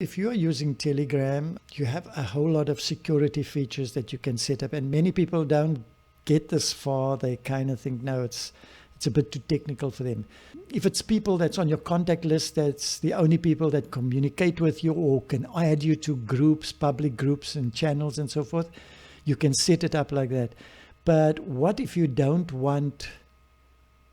If you are using Telegram, you have a whole lot of security features that you can set up, and many people don't get this far. They kind of think, no, it's a bit too technical for them. If it's people that's on your contact list, that's the only people that communicate with you or can add you to groups, public groups and channels and so forth, you can set it up like that. But what if you don't want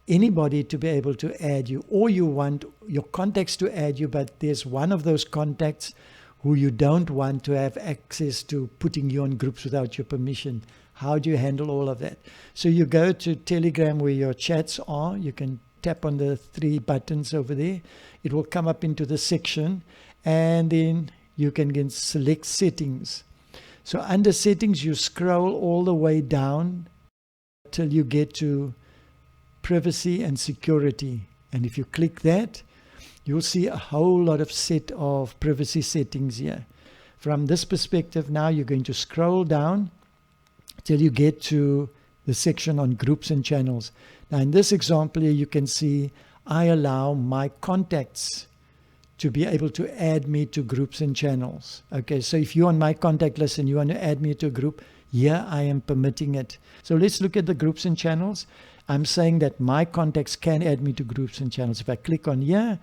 anybody to be able to add you, or you want your contacts to add you, but there's one of those contacts who you don't want to have access to putting you on groups without your permission? How do you handle all of that? So you go to Telegram where your chats are. You can tap on the 3 buttons over there. It will come up into the section, and then you can select settings. So under settings, you scroll all the way down till you get to privacy and security. And if you click that, you'll see a whole lot of set of privacy settings here. From this perspective, now you're going to scroll down till you get to the section on groups and channels. Now in this example here, you can see I allow my contacts to be able to add me to groups and channels. Okay, so if you're on my contact list and you want to add me to a group, here I am permitting it. So let's look at the groups and channels. I'm saying that my contacts can add me to groups and channels. If I click on here,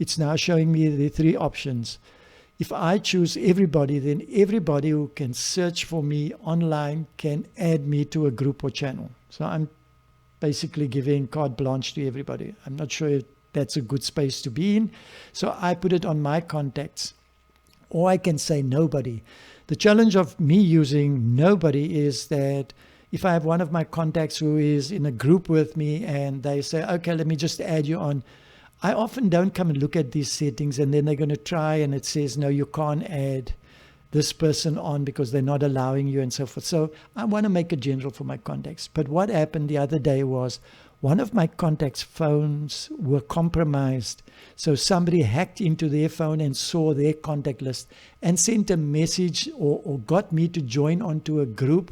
it's now showing me the 3 options. If I choose everybody, then everybody who can search for me online can add me to a group or channel. So I'm basically giving carte blanche to everybody. I'm not sure if that's a good space to be in. So I put it on my contacts. Or I can say nobody. The challenge of me using nobody is that if I have one of my contacts who is in a group with me and they say, okay, let me just add you on, I often don't come and look at these settings, and then they're going to try and it says, no, you can't add this person on because they're not allowing you and so forth. So I want to make it general for my contacts. But what happened the other day was one of my contacts' phones were compromised. So somebody hacked into their phone and saw their contact list and sent a message or got me to join onto a group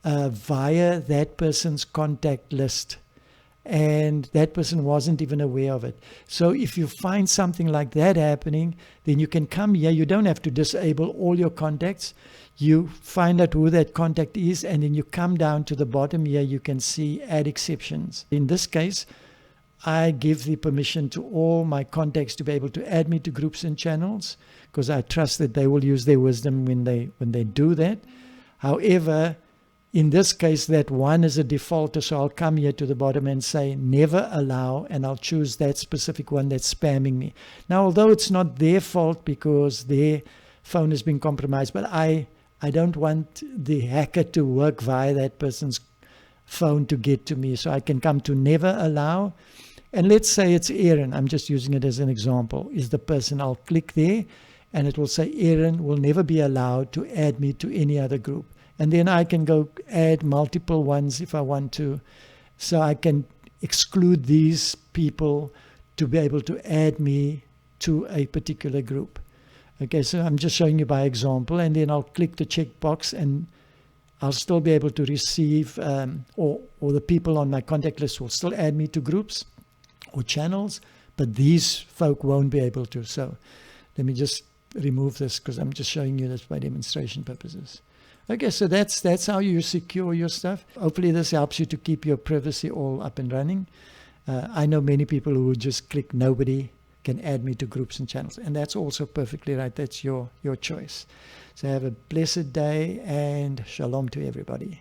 via that person's contact list. And that person wasn't even aware of it. So if you find something like that happening, then you can come here. You don't have to disable all your contacts. You find out who that contact is, and then you come down to the bottom here. You can see add exceptions. In this case, I give the permission to all my contacts to be able to add me to groups and channels, because I trust that they will use their wisdom when they do that. However, in this case, that one is a defaulter, so I'll come here to the bottom and say never allow, and I'll choose that specific one that's spamming me. Now, although it's not their fault because their phone has been compromised, but I don't want the hacker to work via that person's phone to get to me, so I can come to never allow. And let's say it's Aaron, I'm just using it as an example, is the person. I'll click there, and it will say Aaron will never be allowed to add me to any other group. And then I can go add multiple ones if I want to. So I can exclude these people to be able to add me to a particular group. Okay, so I'm just showing you by example. And then I'll click the checkbox, and I'll still be able to receive, or the people on my contact list will still add me to groups or channels, but these folk won't be able to. So let me just remove this because I'm just showing you this by demonstration purposes. Okay, so that's how you secure your stuff. Hopefully this helps you to keep your privacy all up and running. I know many people who just click nobody can add me to groups and channels, and that's also perfectly right. That's your choice. So have a blessed day, and shalom to everybody.